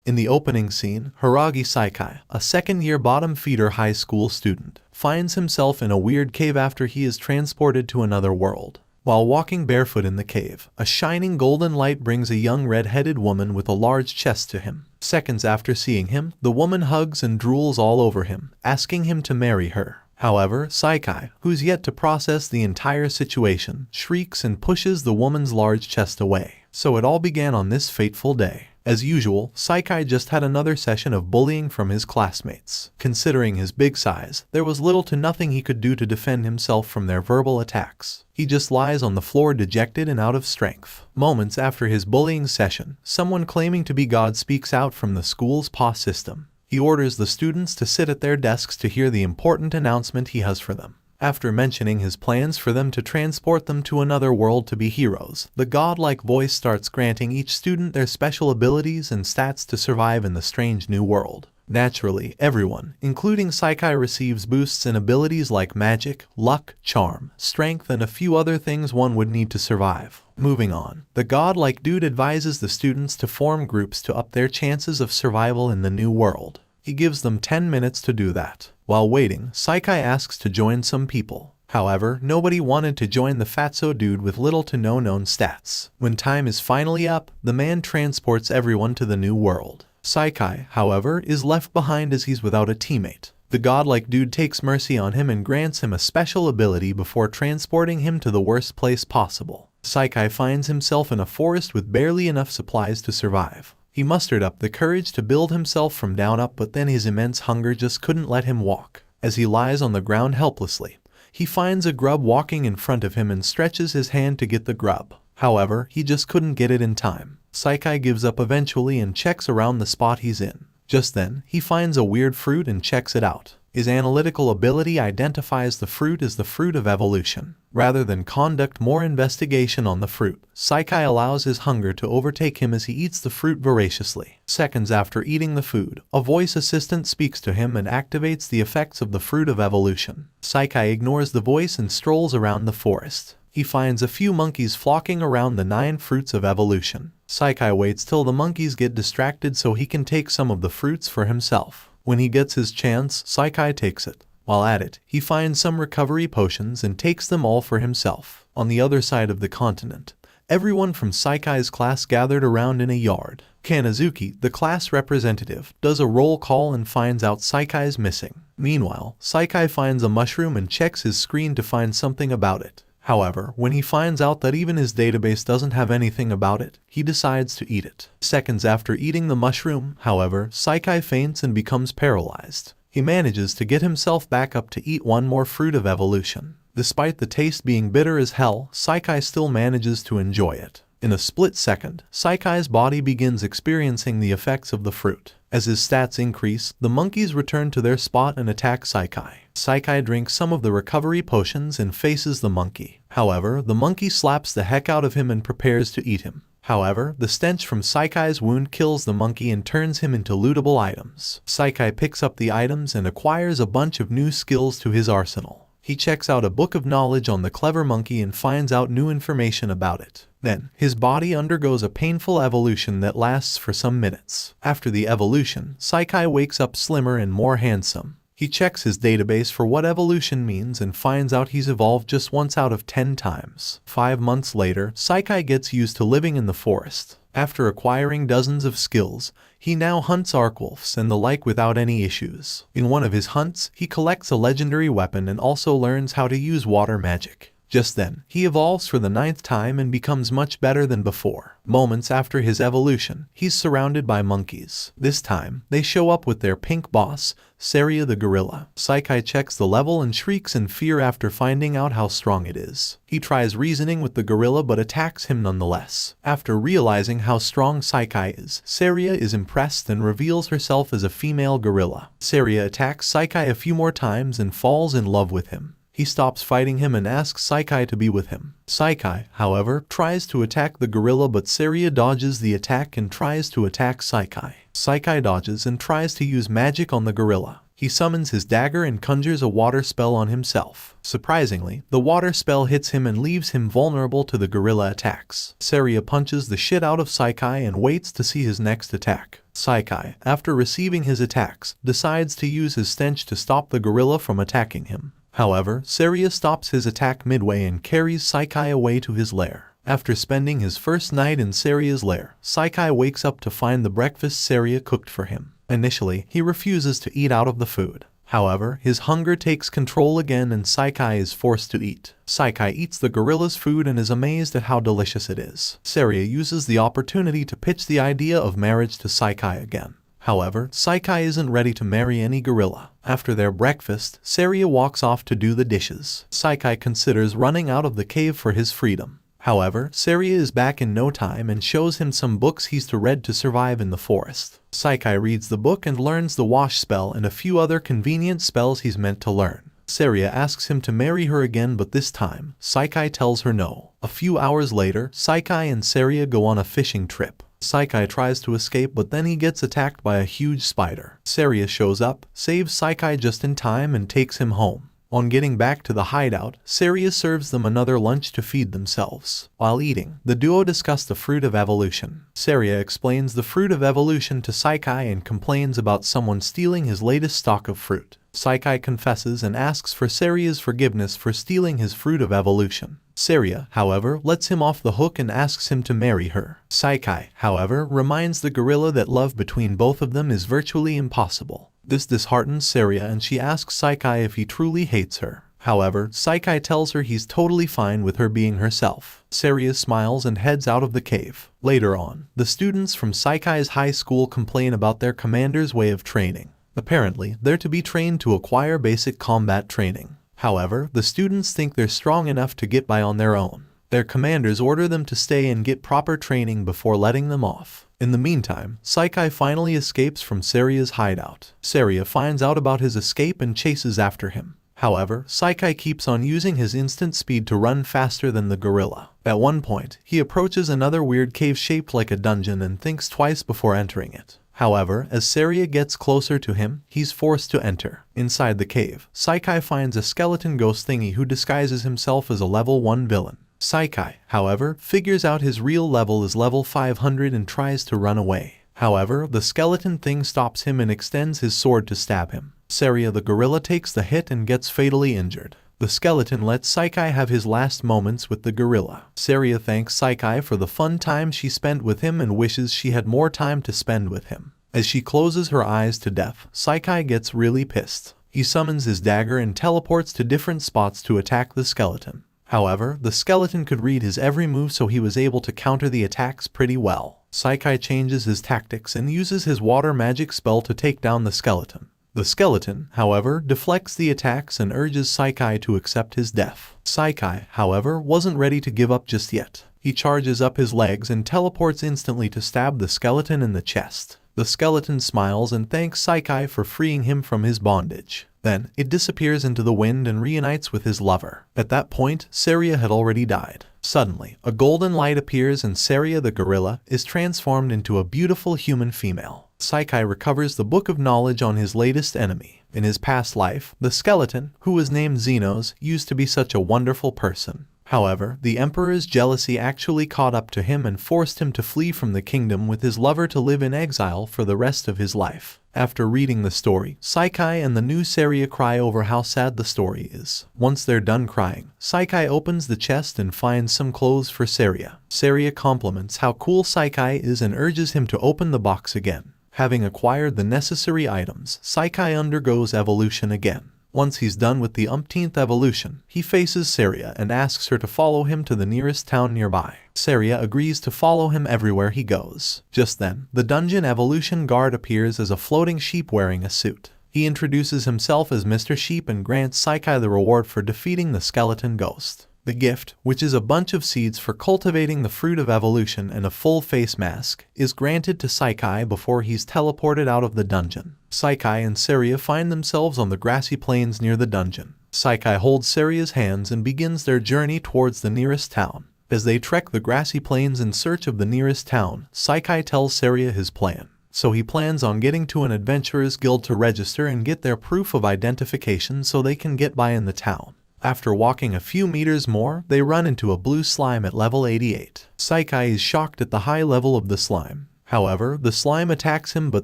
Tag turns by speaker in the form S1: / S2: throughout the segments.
S1: In the opening scene, Hiragi Saikai, a second-year bottom-feeder high school student, finds himself in a weird cave after he is transported to another world. While walking barefoot in the cave, a shining golden light brings a young red-headed woman with a large chest to him. Seconds after seeing him, the woman hugs and drools all over him, asking him to marry her. However, Saikai, who's yet to process the entire situation, shrieks and pushes the woman's large chest away. So it all began on this fateful day. As usual, Saikai just had another session of bullying from his classmates. Considering his big size, there was little to nothing he could do to defend himself from their verbal attacks. He just lies on the floor dejected and out of strength. Moments after his bullying session, someone claiming to be God speaks out from the school's PA system. He orders the students to sit at their desks to hear the important announcement he has for them. After mentioning his plans for them to transport them to another world to be heroes, the godlike voice starts granting each student their special abilities and stats to survive in the strange new world. Naturally, everyone, including Saikai, receives boosts in abilities like magic, luck, charm, strength, and a few other things one would need to survive. Moving on, the godlike dude advises the students to form groups to up their chances of survival in the new world. He gives them 10 minutes to do that. While waiting, Saikai asks to join some people. However, nobody wanted to join the fatso dude with little to no known stats. When time is finally up, the man transports everyone to the new world. Saikai, however, is left behind as he's without a teammate. The godlike dude takes mercy on him and grants him a special ability before transporting him to the worst place possible. Saikai finds himself in a forest with barely enough supplies to survive. He mustered up the courage to build himself from down up, but then his immense hunger just couldn't let him walk. As he lies on the ground helplessly, he finds a grub walking in front of him and stretches his hand to get the grub. However, he just couldn't get it in time. Saikai gives up eventually and checks around the spot he's in. Just then, he finds a weird fruit and checks it out. His analytical ability identifies the fruit as the fruit of evolution. Rather than conduct more investigation on the fruit, Saikai allows his hunger to overtake him as he eats the fruit voraciously. Seconds after eating the food, a voice assistant speaks to him and activates the effects of the fruit of evolution. Saikai ignores the voice and strolls around the forest. He finds a few monkeys flocking around the 9 fruits of evolution. Saikai waits till the monkeys get distracted so he can take some of the fruits for himself. When he gets his chance, Saikai takes it. While at it, he finds some recovery potions and takes them all for himself. On the other side of the continent, everyone from Saikai's class gathered around in a yard. Kanazuki, the class representative, does a roll call and finds out Saikai's missing. Meanwhile, Saikai finds a mushroom and checks his screen to find something about it. However, when he finds out that even his database doesn't have anything about it, he decides to eat it. Seconds after eating the mushroom, however, Saikai faints and becomes paralyzed. He manages to get himself back up to eat one more fruit of evolution. Despite the taste being bitter as hell, Saikai still manages to enjoy it. In a split second, Saikai's body begins experiencing the effects of the fruit. As his stats increase, the monkeys return to their spot and attack Saikai. Saikai drinks some of the recovery potions and faces the monkey. However, the monkey slaps the heck out of him and prepares to eat him. However, the stench from Saikai's wound kills the monkey and turns him into lootable items. Saikai picks up the items and acquires a bunch of new skills to his arsenal. He checks out a book of knowledge on the clever monkey and finds out new information about it. Then, his body undergoes a painful evolution that lasts for some minutes. After the evolution, Saikai wakes up slimmer and more handsome. He checks his database for what evolution means and finds out he's evolved just once out of 10 times. 5 months later, Saikai gets used to living in the forest. After acquiring dozens of skills, he now hunts arkwolves and the like without any issues. In one of his hunts, he collects a legendary weapon and also learns how to use water magic. Just then, he evolves for the 9th time and becomes much better than before. Moments after his evolution, he's surrounded by monkeys. This time, they show up with their pink boss, Saria the gorilla. Saikai checks the level and shrieks in fear after finding out how strong it is. He tries reasoning with the gorilla but attacks him nonetheless. After realizing how strong Saikai is, Saria is impressed and reveals herself as a female gorilla. Saria attacks Saikai a few more times and falls in love with him. He stops fighting him and asks Saikai to be with him. Saikai, however, tries to attack the gorilla but Saria dodges the attack and tries to attack Saikai. Saikai dodges and tries to use magic on the gorilla. He summons his dagger and conjures a water spell on himself. Surprisingly, the water spell hits him and leaves him vulnerable to the gorilla attacks. Saria punches the shit out of Saikai and waits to see his next attack. Saikai, after receiving his attacks, decides to use his stench to stop the gorilla from attacking him. However, Seiya stops his attack midway and carries Saikai away to his lair. After spending his first night in Seiya's lair, Saikai wakes up to find the breakfast Seiya cooked for him. Initially, he refuses to eat out of the food. However, his hunger takes control again and Saikai is forced to eat. Saikai eats the gorilla's food and is amazed at how delicious it is. Seiya uses the opportunity to pitch the idea of marriage to Saikai again. However, Saikai isn't ready to marry any gorilla. After their breakfast, Seiya walks off to do the dishes. Saikai considers running out of the cave for his freedom. However, Seiya is back in no time and shows him some books he's to read to survive in the forest. Saikai reads the book and learns the wash spell and a few other convenient spells he's meant to learn. Seiya asks him to marry her again, but this time, Saikai tells her no. A few hours later, Saikai and Seiya go on a fishing trip. Saikai tries to escape, but then he gets attacked by a huge spider. Seiya shows up, saves Saikai just in time and takes him home. On getting back to the hideout, Seiya serves them another lunch to feed themselves. While eating, the duo discuss the fruit of evolution. Seiya explains the fruit of evolution to Saikai and complains about someone stealing his latest stock of fruit. Saikai confesses and asks for Seiya's forgiveness for stealing his fruit of evolution. Seiya, however, lets him off the hook and asks him to marry her. Saikai, however, reminds the gorilla that love between both of them is virtually impossible. This disheartens Seiya and she asks Saikai if he truly hates her. However, Saikai tells her he's totally fine with her being herself. Seiya smiles and heads out of the cave. Later on, the students from Saikai's high school complain about their commander's way of training. Apparently, they're to be trained to acquire basic combat training. However, the students think they're strong enough to get by on their own. Their commanders order them to stay and get proper training before letting them off. In the meantime, Saikai finally escapes from Seiya's hideout. Seiya finds out about his escape and chases after him. However, Saikai keeps on using his instant speed to run faster than the gorilla. At one point, he approaches another weird cave shaped like a dungeon and thinks twice before entering it. However, as Seiya gets closer to him, he's forced to enter. Inside the cave, Saikai finds a skeleton ghost thingy who disguises himself as a level 1 villain. Saikai, however, figures out his real level is level 500 and tries to run away. However, the skeleton thing stops him and extends his sword to stab him. Seiya the gorilla takes the hit and gets fatally injured. The skeleton lets Saikai have his last moments with the gorilla. Seiya thanks Saikai for the fun time she spent with him and wishes she had more time to spend with him. As she closes her eyes to death, Saikai gets really pissed. He summons his dagger and teleports to different spots to attack the skeleton. However, the skeleton could read his every move, so he was able to counter the attacks pretty well. Saikai changes his tactics and uses his water magic spell to take down the skeleton. The skeleton, however, deflects the attacks and urges Saikai to accept his death. Saikai, however, wasn't ready to give up just yet. He charges up his legs and teleports instantly to stab the skeleton in the chest. The skeleton smiles and thanks Saikai for freeing him from his bondage. Then, it disappears into the wind and reunites with his lover. At that point, Seiya had already died. Suddenly, a golden light appears and Seiya the gorilla is transformed into a beautiful human female. Saikai recovers the book of knowledge on his latest enemy. In his past life, the skeleton, who was named Xenos, used to be such a wonderful person. However, the emperor's jealousy actually caught up to him and forced him to flee from the kingdom with his lover to live in exile for the rest of his life. After reading the story, Saikai and the new Seiya cry over how sad the story is. Once they're done crying, Saikai opens the chest and finds some clothes for Seiya. Seiya compliments how cool Saikai is and urges him to open the box again. Having acquired the necessary items, Saikai undergoes evolution again. Once he's done with the umpteenth evolution, he faces Seiya and asks her to follow him to the nearest town nearby. Seiya agrees to follow him everywhere he goes. Just then, the dungeon evolution guard appears as a floating sheep wearing a suit. He introduces himself as Mr. Sheep and grants Saikai the reward for defeating the skeleton ghost. The gift, which is a bunch of seeds for cultivating the fruit of evolution and a full face mask, is granted to Saikai before he's teleported out of the dungeon. Saikai and Seiya find themselves on the grassy plains near the dungeon. Saikai holds Seiya's hands and begins their journey towards the nearest town. As they trek the grassy plains in search of the nearest town, Saikai tells Seiya his plan. So he plans on getting to an adventurers guild to register and get their proof of identification so they can get by in the town. After walking a few meters more, they run into a blue slime at level 88. Saikai is shocked at the high level of the slime. However, the slime attacks him, but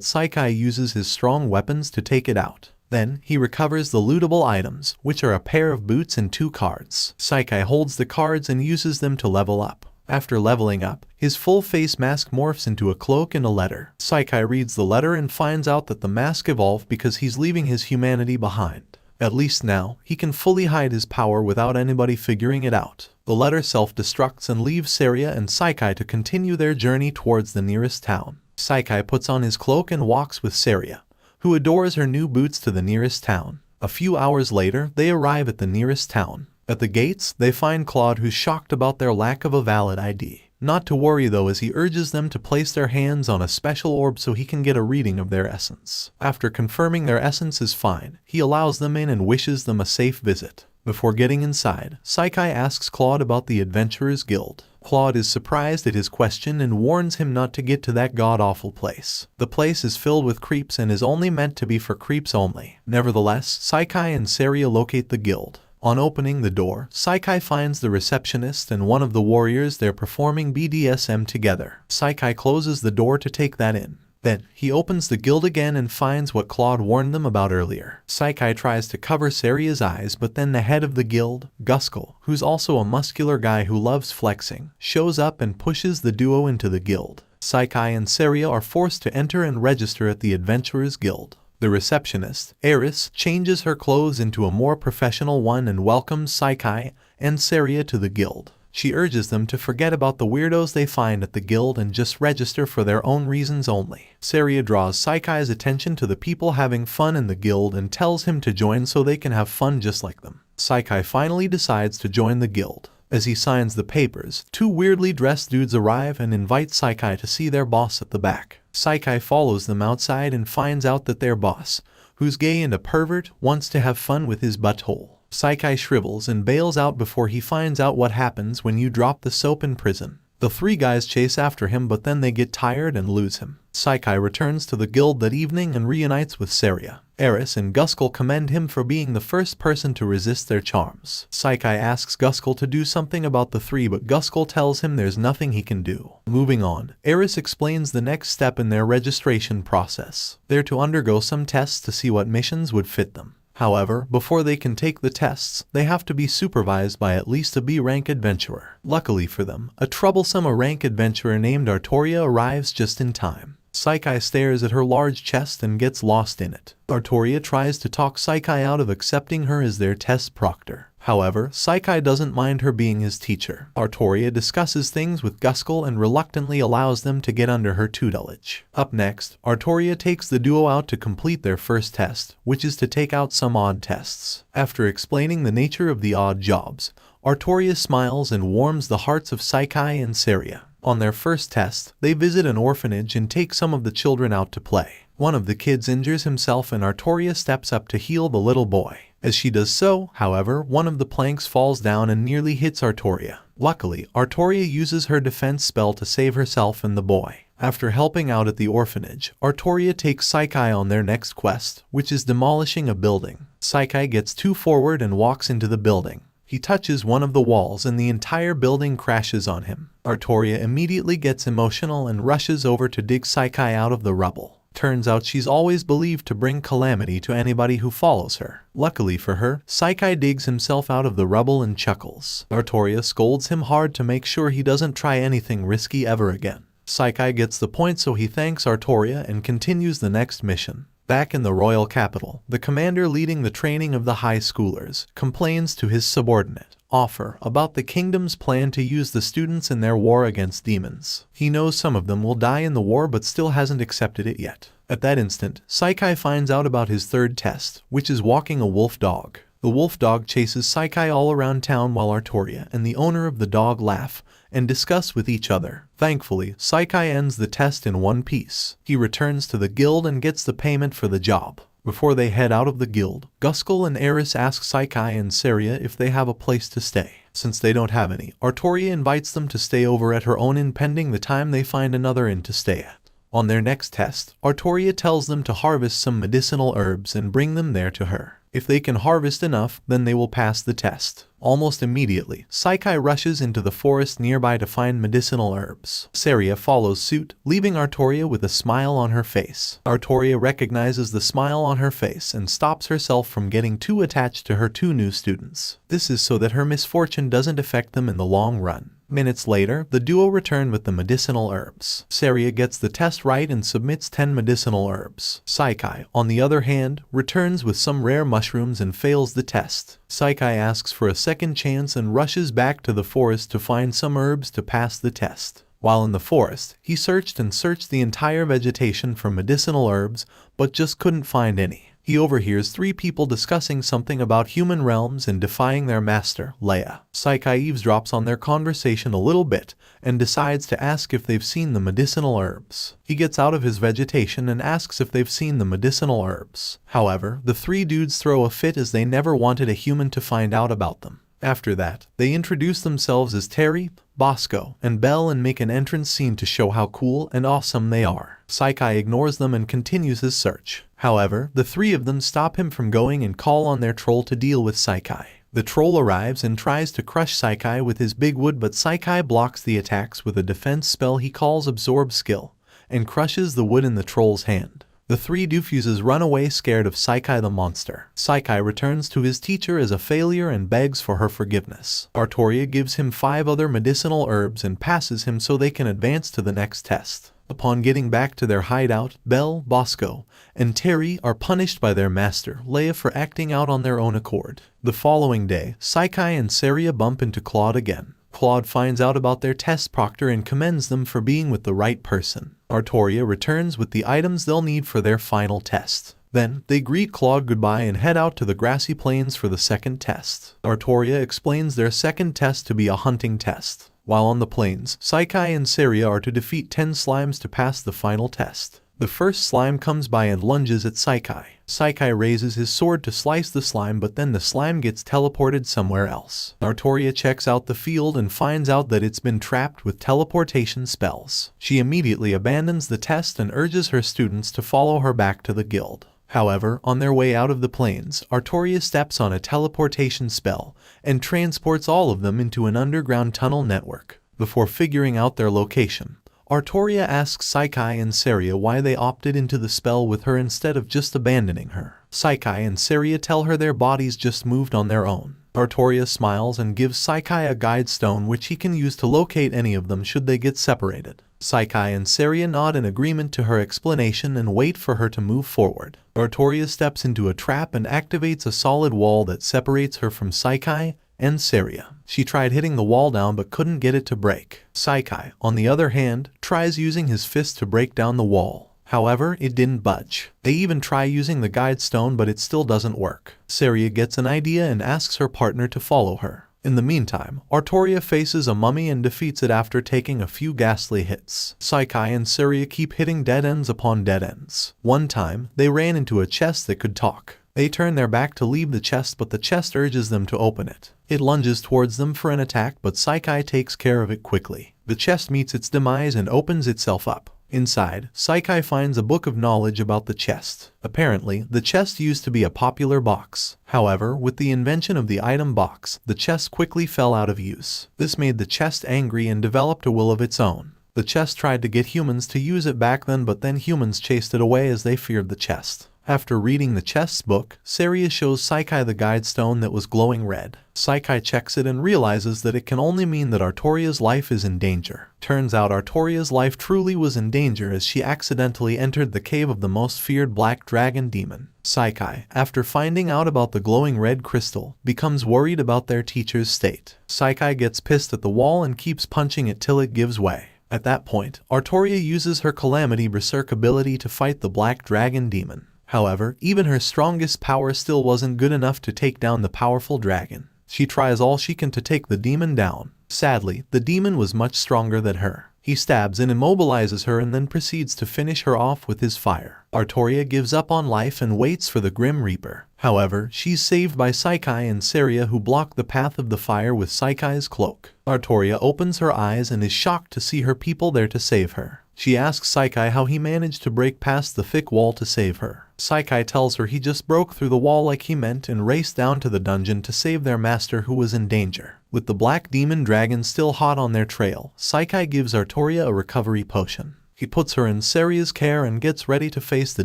S1: Saikai uses his strong weapons to take it out. Then, he recovers the lootable items, which are a pair of boots and 2 cards. Saikai holds the cards and uses them to level up. After leveling up, his full face mask morphs into a cloak and a letter. Saikai reads the letter and finds out that the mask evolved because he's leaving his humanity behind. At least now, he can fully hide his power without anybody figuring it out. The letter self-destructs and leaves Saria and Saikai to continue their journey towards the nearest town. Saikai puts on his cloak and walks with Saria, who adores her new boots, to the nearest town. A few hours later, they arrive at the nearest town. At the gates, they find Claude, who's shocked about their lack of a valid ID. Not to worry though, as he urges them to place their hands on a special orb so he can get a reading of their essence. After confirming their essence is fine, he allows them in and wishes them a safe visit. Before getting inside, Saikai asks Claude about the Adventurers Guild. Claude is surprised at his question and warns him not to get to that god-awful place. The place is filled with creeps and is only meant to be for creeps only. Nevertheless, Saikai and Saria locate the guild. On opening the door, Saikai finds the receptionist and one of the warriors there performing BDSM together. Saikai closes the door to take that in. Then, he opens the guild again and finds what Claude warned them about earlier. Saikai tries to cover Saria's eyes, but then the head of the guild, Guskel, who's also a muscular guy who loves flexing, shows up and pushes the duo into the guild. Saikai and Saria are forced to enter and register at the Adventurers Guild. The receptionist, Eris, changes her clothes into a more professional one and welcomes Saikai and Saria to the guild. She urges them to forget about the weirdos they find at the guild and just register for their own reasons only. Saria draws Saikai's attention to the people having fun in the guild and tells him to join so they can have fun just like them. Saikai finally decides to join the guild. As he signs the papers, 2 weirdly dressed dudes arrive and invite Saikai to see their boss at the back. Saikai follows them outside and finds out that their boss, who's gay and a pervert, wants to have fun with his butthole. Saikai shrivels and bails out before he finds out what happens when you drop the soap in prison. The 3 guys chase after him, but then they get tired and lose him. Saikai returns to the guild that evening and reunites with Saria. Eris and Guskel commend him for being the first person to resist their charms. Saikai asks Guskel to do something about the 3, but Guskel tells him there's nothing he can do. Moving on, Eris explains the next step in their registration process. They're to undergo some tests to see what missions would fit them. However, before they can take the tests, they have to be supervised by at least a B-rank adventurer. Luckily for them, a troublesome A-rank adventurer named Artoria arrives just in time. Saikai stares at her large chest and gets lost in it. Artoria tries to talk Saikai out of accepting her as their test proctor. However, Saikai doesn't mind her being his teacher. Artoria discusses things with Guskel and reluctantly allows them to get under her tutelage. Up next, Artoria takes the duo out to complete their first test, which is to take out some odd tests. After explaining the nature of the odd jobs, Artoria smiles and warms the hearts of Saikai and Saria. On their first test, they visit an orphanage and take some of the children out to play. One of the kids injures himself and Artoria steps up to heal the little boy. As she does so, however, one of the planks falls down and nearly hits Artoria. Luckily, Artoria uses her defense spell to save herself and the boy. After helping out at the orphanage, Artoria takes Saikai on their next quest, which is demolishing a building. Saikai gets too forward and walks into the building. He touches one of the walls and the entire building crashes on him. Artoria immediately gets emotional and rushes over to dig Saikai out of the rubble. Turns out she's always believed to bring calamity to anybody who follows her. Luckily for her, Saikai digs himself out of the rubble and chuckles. Artoria scolds him hard to make sure he doesn't try anything risky ever again. Saikai gets the point, so he thanks Artoria and continues the next mission. Back in the royal capital, the commander leading the training of the high schoolers complains to his subordinate, Offer, about the kingdom's plan to use the students in their war against demons. He knows some of them will die in the war but still hasn't accepted it yet. At that instant, Saikai finds out about his third test, which is walking a wolf dog. The wolf dog chases Saikai all around town while Artoria and the owner of the dog laugh and discuss with each other. Thankfully, Saikai ends the test in one piece. He returns to the guild and gets the payment for the job. Before they head out of the guild, Guskel and Eris ask Saikai and Saria if they have a place to stay. Since they don't have any, Artoria invites them to stay over at her own inn pending the time they find another inn to stay at. On their next test, Artoria tells them to harvest some medicinal herbs and bring them there to her. If they can harvest enough, then they will pass the test. Almost immediately, Saikai rushes into the forest nearby to find medicinal herbs. Saria follows suit, leaving Artoria with a smile on her face. Artoria recognizes the smile on her face and stops herself from getting too attached to her two new students. This is so that her misfortune doesn't affect them in the long run. Minutes later, the duo return with the medicinal herbs. Saria gets the test right and submits 10 medicinal herbs. Saikai, on the other hand, returns with some rare mushrooms and fails the test. Saikai asks for a second chance and rushes back to the forest to find some herbs to pass the test. While in the forest, he searched the entire vegetation for medicinal herbs, but just couldn't find any. He overhears 3 people discussing something about human realms and defying their master, Leia. Saikai eavesdrops on their conversation a little bit and decides to ask if they've seen the medicinal herbs. He gets out of his vegetation and asks if they've seen the medicinal herbs. However, the 3 dudes throw a fit as they never wanted a human to find out about them. After that, they introduce themselves as Terry, Bosco, and Belle and make an entrance scene to show how cool and awesome they are. Saikai ignores them and continues his search. However, the 3 of them stop him from going and call on their troll to deal with Saikai. The troll arrives and tries to crush Saikai with his big wood, but Saikai blocks the attacks with a defense spell he calls Absorb Skill, and crushes the wood in the troll's hand. The 3 doofuses run away scared of Saikai the monster. Saikai returns to his teacher as a failure and begs for her forgiveness. Artoria gives him 5 other medicinal herbs and passes him so they can advance to the next test. Upon getting back to their hideout, Belle, Bosco, and Terry are punished by their master, Leia, for acting out on their own accord. The following day, Saikai and Saria bump into Claude again. Claude finds out about their test proctor and commends them for being with the right person. Artoria returns with the items they'll need for their final test. Then, they greet Claude goodbye and head out to the grassy plains for the second test. Artoria explains their second test to be a hunting test. While on the plains, Saikai and Saria are to defeat 10 slimes to pass the final test. The first slime comes by and lunges at Saikai. Saikai raises his sword to slice the slime, but then the slime gets teleported somewhere else. Artoria checks out the field and finds out that it's been trapped with teleportation spells. She immediately abandons the test and urges her students to follow her back to the guild. However, on their way out of the plains, Artoria steps on a teleportation spell and transports all of them into an underground tunnel network. Before figuring out their location, Artoria asks Saikai and Saria why they opted into the spell with her instead of just abandoning her. Saikai and Saria tell her their bodies just moved on their own. Artoria smiles and gives Saikai a guide stone which he can use to locate any of them should they get separated. Saikai and Saria nod in agreement to her explanation and wait for her to move forward. Artoria steps into a trap and activates a solid wall that separates her from Saikai and Saria. She tried hitting the wall down but couldn't get it to break. Saikai, on the other hand, tries using his fist to break down the wall. However, it didn't budge. They even try using the guide stone, but it still doesn't work. Saria gets an idea and asks her partner to follow her. In the meantime, Artoria faces a mummy and defeats it after taking a few ghastly hits. Saikai and Saria keep hitting dead ends upon dead ends. One time, they ran into a chest that could talk. They turn their back to leave the chest, but the chest urges them to open it. It lunges towards them for an attack, but Saikai takes care of it quickly. The chest meets its demise and opens itself up. Inside, Saikai finds a book of knowledge about the chest. Apparently, the chest used to be a popular box. However, with the invention of the item box, the chest quickly fell out of use. This made the chest angry and developed a will of its own. The chest tried to get humans to use it back then, but then humans chased it away as they feared the chest. After reading the chest's book, Saria shows Saikai the guide stone that was glowing red. Saikai checks it and realizes that it can only mean that Artoria's life is in danger. Turns out Artoria's life truly was in danger as she accidentally entered the cave of the most feared black dragon demon. Saikai, after finding out about the glowing red crystal, becomes worried about their teacher's state. Saikai gets pissed at the wall and keeps punching it till it gives way. At that point, Artoria uses her Calamity Berserk ability to fight the black dragon demon. However, even her strongest power still wasn't good enough to take down the powerful dragon. She tries all she can to take the demon down. Sadly, the demon was much stronger than her. He stabs and immobilizes her and then proceeds to finish her off with his fire. Artoria gives up on life and waits for the Grim Reaper. However, she's saved by Saikai and Saria, who block the path of the fire with Saikai's cloak. Artoria opens her eyes and is shocked to see her people there to save her. She asks Saikai how he managed to break past the thick wall to save her. Saikai tells her he just broke through the wall like he meant and raced down to the dungeon to save their master who was in danger. With the black demon dragon still hot on their trail, Saikai gives Artoria a recovery potion. He puts her in Seria's care and gets ready to face the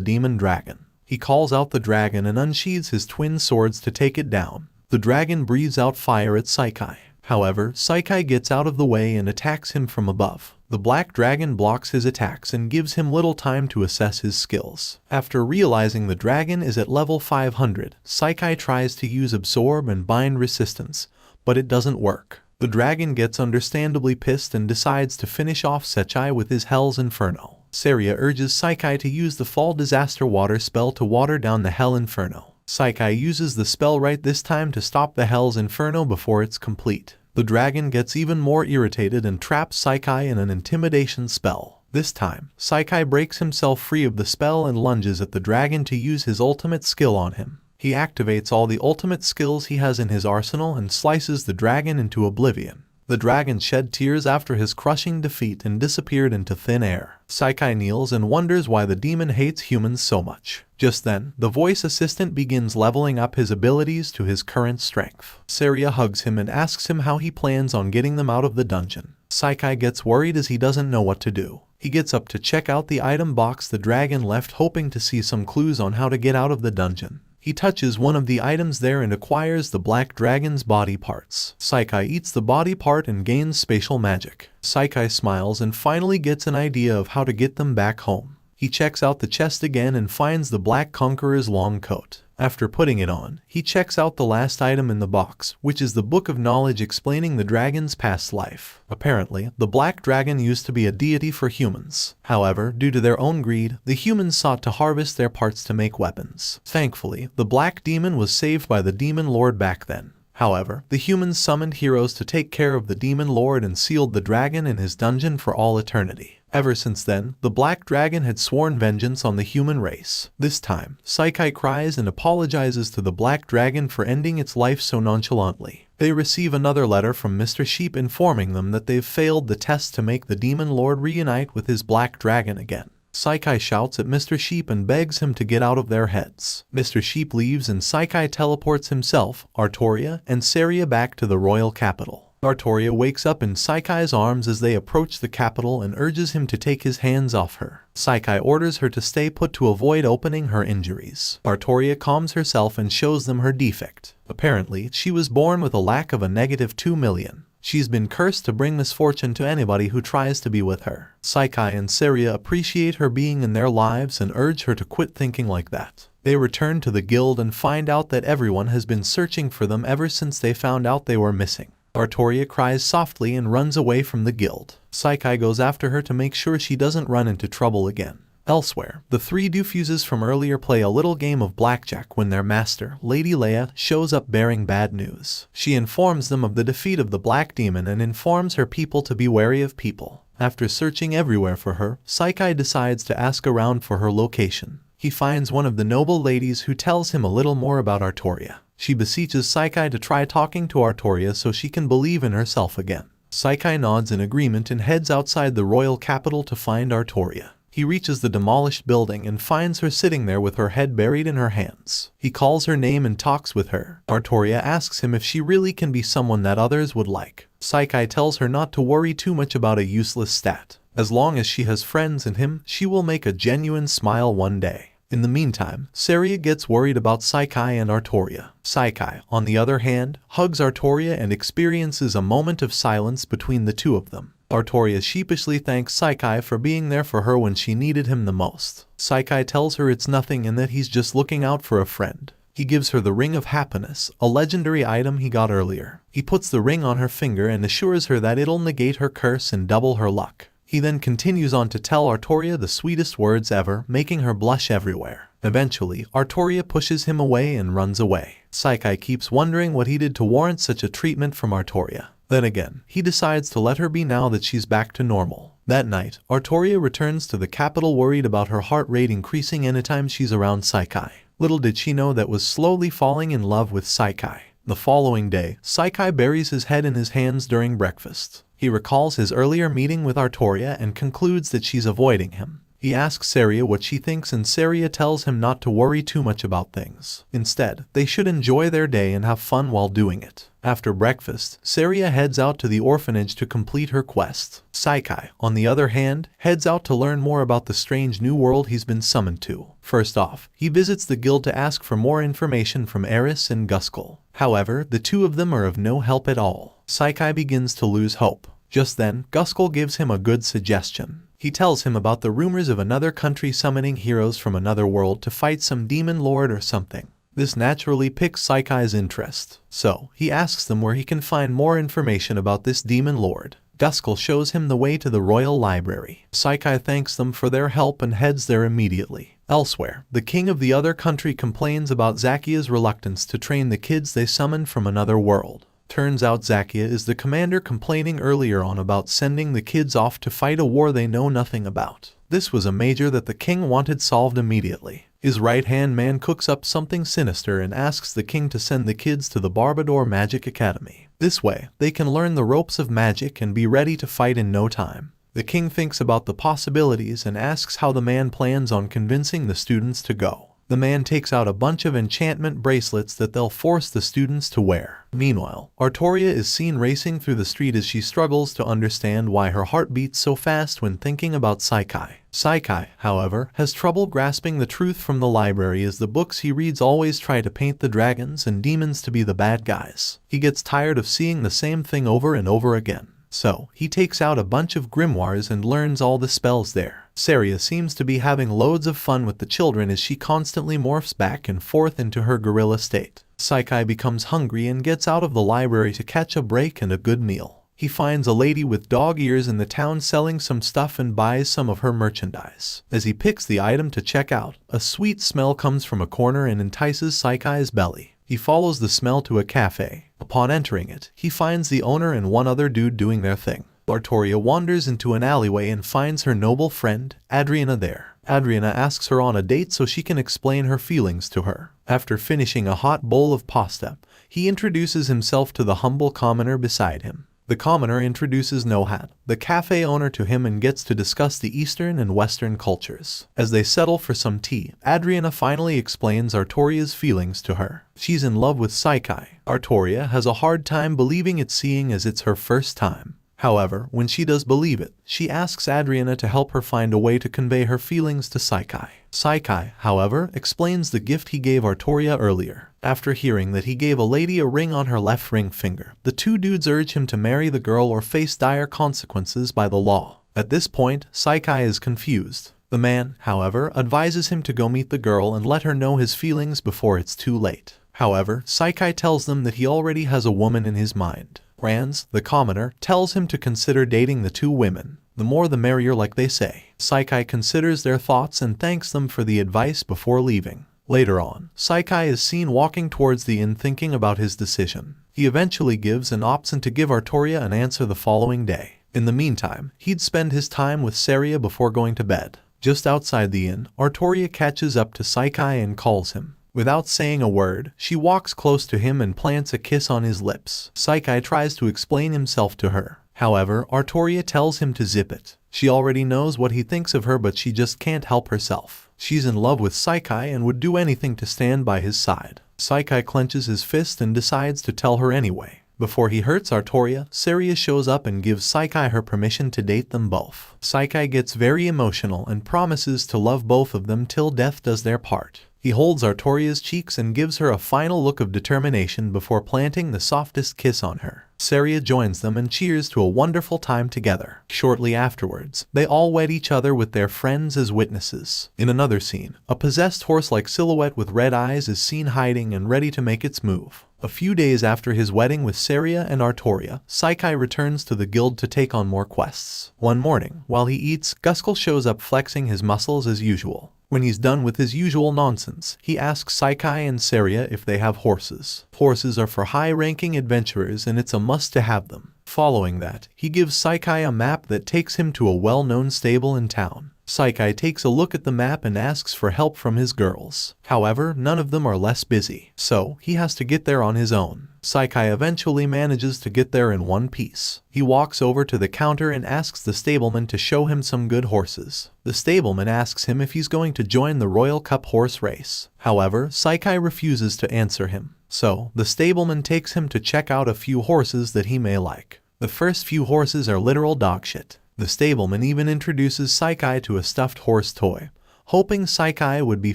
S1: demon dragon. He calls out the dragon and unsheathes his twin swords to take it down. The dragon breathes out fire at Saikai. However, Saikai gets out of the way and attacks him from above. The black dragon blocks his attacks and gives him little time to assess his skills. After realizing the dragon is at level 500, Saikai tries to use absorb and bind resistance, but it doesn't work. The dragon gets understandably pissed and decides to finish off Saikai with his Hell's Inferno. Seria urges Saikai to use the Fall Disaster Water spell to water down the Hell Inferno. Saikai uses the spell right this time to stop the Hell's Inferno before it's complete. The dragon gets even more irritated and traps Saikai in an intimidation spell. This time, Saikai breaks himself free of the spell and lunges at the dragon to use his ultimate skill on him. He activates all the ultimate skills he has in his arsenal and slices the dragon into oblivion. The dragon shed tears after his crushing defeat and disappeared into thin air. Saikai kneels and wonders why the demon hates humans so much. Just then, the voice assistant begins leveling up his abilities to his current strength. Seria hugs him and asks him how he plans on getting them out of the dungeon. Saikai gets worried as he doesn't know what to do. He gets up to check out the item box the dragon left, hoping to see some clues on how to get out of the dungeon. He touches one of the items there and acquires the black dragon's body parts. Saikai eats the body part and gains spatial magic. Saikai smiles and finally gets an idea of how to get them back home. He checks out the chest again and finds the Black Conqueror's long coat. After putting it on, he checks out the last item in the box, which is the Book of Knowledge explaining the dragon's past life. Apparently, the Black Dragon used to be a deity for humans. However, due to their own greed, the humans sought to harvest their parts to make weapons. Thankfully, the Black Demon was saved by the Demon Lord back then. However, the humans summoned heroes to take care of the Demon Lord and sealed the dragon in his dungeon for all eternity. Ever since then, the Black Dragon had sworn vengeance on the human race. This time, Saikai cries and apologizes to the Black Dragon for ending its life so nonchalantly. They receive another letter from Mr. Sheep informing them that they've failed the test to make the Demon Lord reunite with his Black Dragon again. Saikai shouts at Mr. Sheep and begs him to get out of their heads. Mr. Sheep leaves and Saikai teleports himself, Artoria, and Seria back to the royal capital. Artoria wakes up in Saikai's arms as they approach the capital and urges him to take his hands off her. Saikai orders her to stay put to avoid opening her injuries. Artoria calms herself and shows them her defect. Apparently, she was born with a lack of a -2 million. She's been cursed to bring misfortune to anybody who tries to be with her. Saikai and Seria appreciate her being in their lives and urge her to quit thinking like that. They return to the guild and find out that everyone has been searching for them ever since they found out they were missing. Artoria cries softly and runs away from the guild. Saikai goes after her to make sure she doesn't run into trouble again. Elsewhere, the three doofuses from earlier play a little game of blackjack when their master, Lady Leia, shows up bearing bad news. She informs them of the defeat of the Black Demon and informs her people to be wary of people. After searching everywhere for her, Saikai decides to ask around for her location. He finds one of the noble ladies who tells him a little more about Artoria. She beseeches Saikai to try talking to Artoria so she can believe in herself again. Saikai nods in agreement and heads outside the royal capital to find Artoria. He reaches the demolished building and finds her sitting there with her head buried in her hands. He calls her name and talks with her. Artoria asks him if she really can be someone that others would like. Saikai tells her not to worry too much about a useless stat. As long as she has friends in him, she will make a genuine smile one day. In the meantime, Seria gets worried about Saikai and Artoria. Saikai, on the other hand, hugs Artoria and experiences a moment of silence between the two of them. Artoria sheepishly thanks Saikai for being there for her when she needed him the most. Saikai tells her it's nothing and that he's just looking out for a friend. He gives her the Ring of Happiness, a legendary item he got earlier. He puts the ring on her finger and assures her that it'll negate her curse and double her luck. He then continues on to tell Artoria the sweetest words ever, making her blush everywhere. Eventually, Artoria pushes him away and runs away. Saikai keeps wondering what he did to warrant such a treatment from Artoria. Then again, he decides to let her be now that she's back to normal. That night, Artoria returns to the capital worried about her heart rate increasing anytime she's around Saikai. Little did she know that was slowly falling in love with Saikai. The following day, Saikai buries his head in his hands during breakfast. He recalls his earlier meeting with Artoria and concludes that she's avoiding him. He asks Saria what she thinks and Saria tells him not to worry too much about things. Instead, they should enjoy their day and have fun while doing it. After breakfast, Saria heads out to the orphanage to complete her quest. Saikai, on the other hand, heads out to learn more about the strange new world he's been summoned to. First off, he visits the guild to ask for more information from Eris and Guskel. However, the two of them are of no help at all. Saikai begins to lose hope. Just then, Guskel gives him a good suggestion. He tells him about the rumors of another country summoning heroes from another world to fight some demon lord or something. This naturally piques Saikai's interest, so he asks them where he can find more information about this demon lord. Guskel shows him the way to the royal library. Saikai thanks them for their help and heads there immediately. Elsewhere, the king of the other country complains about Zakia's reluctance to train the kids they summoned from another world. Turns out Zakia is the commander complaining earlier on about sending the kids off to fight a war they know nothing about. This was a major that the king wanted solved immediately. His right-hand man cooks up something sinister and asks the king to send the kids to the Barbador Magic Academy. This way, they can learn the ropes of magic and be ready to fight in no time. The king thinks about the possibilities and asks how the man plans on convincing the students to go. The man takes out a bunch of enchantment bracelets that they'll force the students to wear. Meanwhile, Artoria is seen racing through the street as she struggles to understand why her heart beats so fast when thinking about Saikai. Saikai, however, has trouble grasping the truth from the library as the books he reads always try to paint the dragons and demons to be the bad guys. He gets tired of seeing the same thing over and over again. So, he takes out a bunch of grimoires and learns all the spells there. Saria seems to be having loads of fun with the children as she constantly morphs back and forth into her gorilla state. Saikai becomes hungry and gets out of the library to catch a break and a good meal. He finds a lady with dog ears in the town selling some stuff and buys some of her merchandise. As he picks the item to check out, a sweet smell comes from a corner and entices Saikai's belly. He follows the smell to a cafe. Upon entering it, he finds the owner and one other dude doing their thing. Artoria wanders into an alleyway and finds her noble friend, Adriana, there. Adriana asks her on a date so she can explain her feelings to her. After finishing a hot bowl of pasta, he introduces himself to the humble commoner beside him. The commoner introduces Nohat, the cafe owner, to him and gets to discuss the Eastern and Western cultures. As they settle for some tea, Adriana finally explains Artoria's feelings to her. She's in love with Saikai. Artoria has a hard time believing it, seeing as it's her first time. However, when she does believe it, she asks Adriana to help her find a way to convey her feelings to Saikai. Saikai, however, explains the gift he gave Artoria earlier. After hearing that he gave a lady a ring on her left ring finger, the two dudes urge him to marry the girl or face dire consequences by the law. At this point, Saikai is confused. The man, however, advises him to go meet the girl and let her know his feelings before it's too late. However, Saikai tells them that he already has a woman in his mind. Ranz, the commoner, tells him to consider dating the two women. The more the merrier, like they say. Saikai considers their thoughts and thanks them for the advice before leaving. Later on, Saikai is seen walking towards the inn thinking about his decision. He eventually gives an option to give Artoria an answer the following day. In the meantime, he'd spend his time with Saria before going to bed. Just outside the inn, Artoria catches up to Saikai and calls him. Without saying a word, she walks close to him and plants a kiss on his lips. Saikai tries to explain himself to her. However, Artoria tells him to zip it. She already knows what he thinks of her, but she just can't help herself. She's in love with Saikai and would do anything to stand by his side. Saikai clenches his fist and decides to tell her anyway. Before he hurts Artoria, Saria shows up and gives Saikai her permission to date them both. Saikai gets very emotional and promises to love both of them till death does their part. He holds Artoria's cheeks and gives her a final look of determination before planting the softest kiss on her. Saria joins them and cheers to a wonderful time together. Shortly afterwards, they all wed each other with their friends as witnesses. In another scene, a possessed horse-like silhouette with red eyes is seen hiding and ready to make its move. A few days after his wedding with Saria and Artoria, Saikai returns to the guild to take on more quests. One morning, while he eats, Guskel shows up flexing his muscles as usual. When he's done with his usual nonsense, he asks Saikai and Saria if they have horses. Horses are for high-ranking adventurers and it's a must to have them. Following that, he gives Saikai a map that takes him to a well-known stable in town. Saikai takes a look at the map and asks for help from his girls. However, none of them are less busy, so he has to get there on his own. Saikai eventually manages to get there in one piece. He walks over to the counter and asks the stableman to show him some good horses. The stableman asks him if he's going to join the Royal Cup horse race. However, Saikai refuses to answer him. So, the stableman takes him to check out a few horses that he may like. The first few horses are literal dogshit. The stableman even introduces Saikai to a stuffed horse toy, hoping Saikai would be